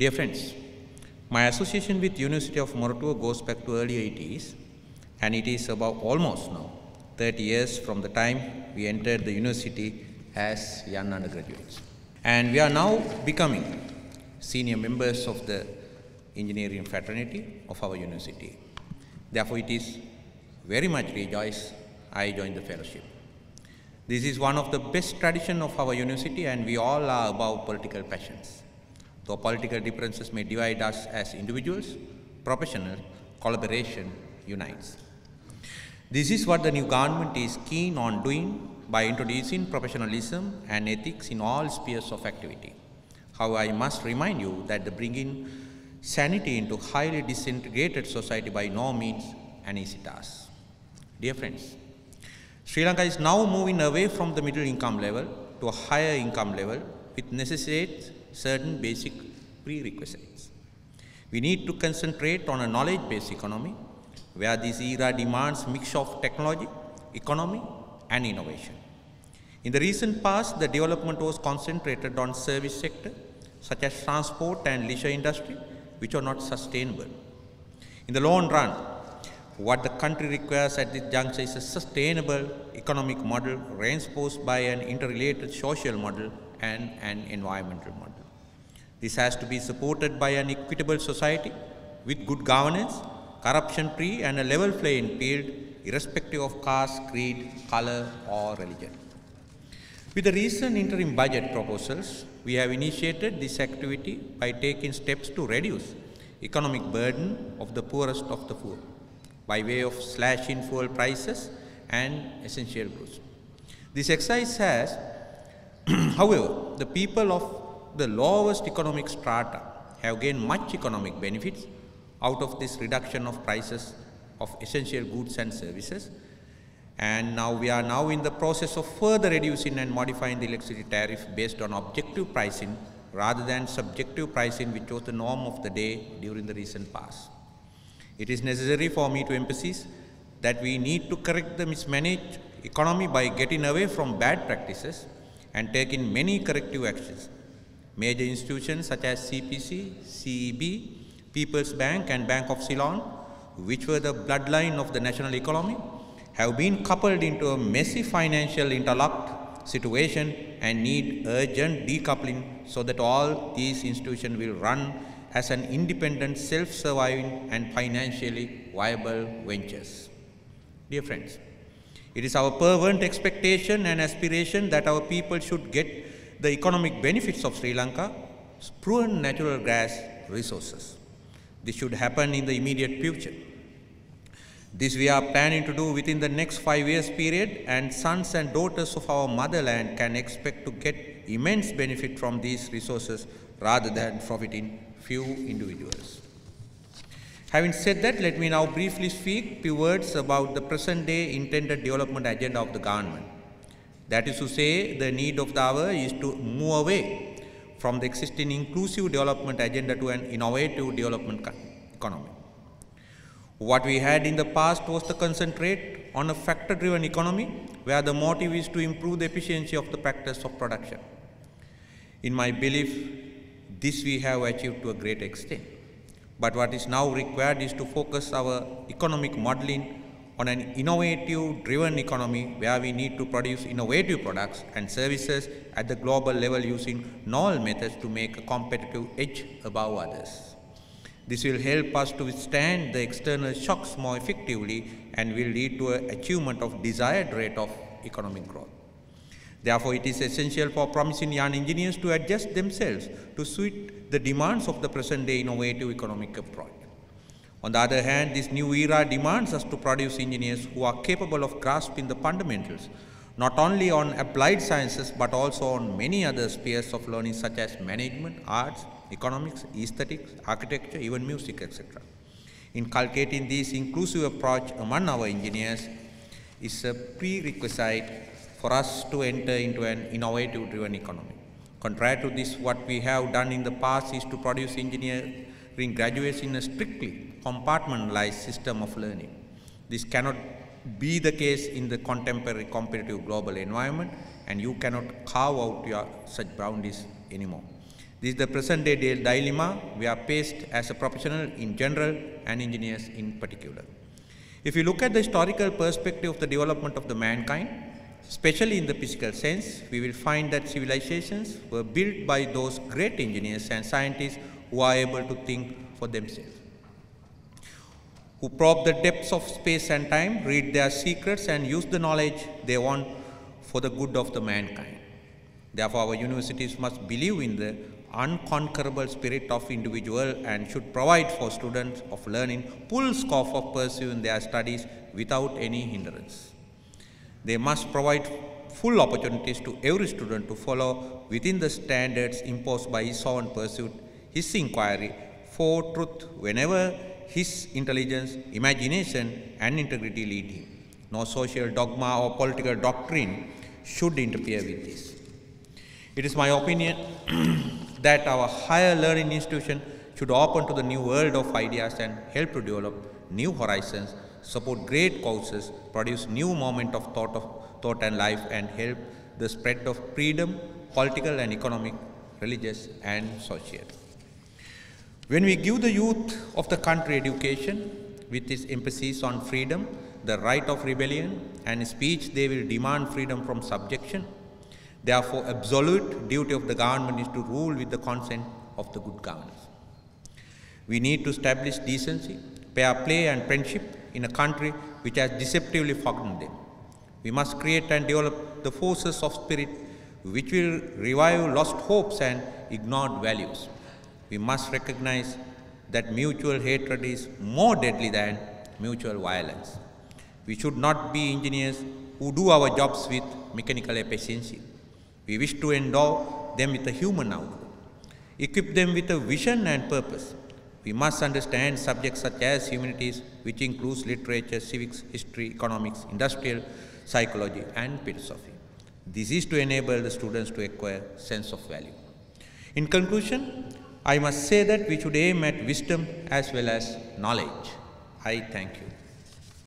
Dear friends, my association with University of Moratuwa goes back to early 80s, and it is about almost now 30 years from the time we entered the university as young undergraduates. And we are now becoming senior members of the engineering fraternity of our university. Therefore, it is very much rejoice I joined the fellowship. This is one of the best traditions of our university, and we all are above political passions. Though political differences may divide us as individuals, professionals, collaboration unites. This is what the new government is keen on doing by introducing professionalism and ethics in all spheres of activity. However, I must remind you that the bringing sanity into highly disintegrated society by no means an easy task. Dear friends, Sri Lanka is now moving away from the middle income level to a higher income level, which necessitates certain basic prerequisites. We need to concentrate on a knowledge-based economy, where this era demands a mix of technology, economy, and innovation. In the recent past, the development was concentrated on service sector, such as transport and leisure industry, which are not sustainable. In the long run, what the country requires at this juncture is a sustainable economic model reinforced by an interrelated social model and an environmental model. This has to be supported by an equitable society with good governance, corruption-free, and a level playing field, irrespective of caste, creed, color, or religion. With the recent interim budget proposals, we have initiated this activity by taking steps to reduce economic burden of the poorest of the poor by way of slashing fuel prices and essential goods. This exercise has, however, the people of the lowest economic strata have gained much economic benefits out of this reduction of prices of essential goods and services. And now we are now in the process of further reducing and modifying the electricity tariff based on objective pricing rather than subjective pricing, which was the norm of the day during the recent past. It is necessary for me to emphasize that we need to correct the mismanaged economy by getting away from bad practices and taking many corrective actions. Major institutions such as CPC, CEB, People's Bank and Bank of Ceylon, which were the bloodline of the national economy, have been coupled into a messy financial interlocked situation and need urgent decoupling so that all these institutions will run as an independent, self-surviving and financially viable ventures. Dear friends, it is our fervent expectation and aspiration that our people should get the economic benefits of Sri Lanka's proven natural gas resources. This should happen in the immediate future. This we are planning to do within the next 5 years period, and sons and daughters of our motherland can expect to get immense benefit from these resources rather than profiting few individuals. Having said that, let me now briefly speak a few words about the present day intended development agenda of the government. That is to say, the need of the hour is to move away from the existing inclusive development agenda to an innovative development economy. What we had in the past was to concentrate on a factor-driven economy where the motive is to improve the efficiency of the practice of production. In my belief, this we have achieved to a great extent. But what is now required is to focus our economic modeling on an innovative-driven economy where we need to produce innovative products and services at the global level using novel methods to make a competitive edge above others. This will help us to withstand the external shocks more effectively and will lead to an achievement of desired rate of economic growth. Therefore, it is essential for promising young engineers to adjust themselves to suit the demands of the present-day innovative economic approach. On the other hand, this new era demands us to produce engineers who are capable of grasping the fundamentals, not only on applied sciences, but also on many other spheres of learning such as management, arts, economics, aesthetics, architecture, even music, etc. Inculcating this inclusive approach among our engineers is a prerequisite for us to enter into an innovative-driven economy. Contrary to this, what we have done in the past is to produce engineering graduates in a strictly compartmentalized system of learning. This cannot be the case in the contemporary competitive global environment, and you cannot carve out such boundaries anymore. This is the present day dilemma we are faced as a professional in general and engineers in particular. If you look at the historical perspective of the development of the mankind, especially in the physical sense, we will find that civilizations were built by those great engineers and scientists who are able to think for themselves, who probe the depths of space and time, read their secrets and use the knowledge they want for the good of the mankind. Therefore, our universities must believe in the unconquerable spirit of individual and should provide for students of learning full scope of pursuing their studies without any hindrance. They must provide full opportunities to every student to follow within the standards imposed by his own pursuit, his inquiry for truth whenever his intelligence, imagination and integrity lead him. No social dogma or political doctrine should interfere with this. It is my opinion that our higher learning institution should open to the new world of ideas and help to develop new horizons, support great causes, produce new moment of thought and life, and help the spread of freedom, political and economic, religious and social. When we give the youth of the country education with its emphasis on freedom, the right of rebellion and speech, they will demand freedom from subjection. Therefore, absolute duty of the government is to rule with the consent of the good governors. We need to establish decency, fair play and friendship in a country which has deceptively forgotten them. We must create and develop the forces of spirit which will revive lost hopes and ignored values. We must recognize that mutual hatred is more deadly than mutual violence. We should not be engineers who do our jobs with mechanical efficiency. We wish to endow them with a human outlook, equip them with a vision and purpose. We must understand subjects such as humanities, which includes literature, civics, history, economics, industrial psychology and philosophy. This is to enable the students to acquire sense of value. In conclusion, I must say that we should aim at wisdom as well as knowledge. I thank you.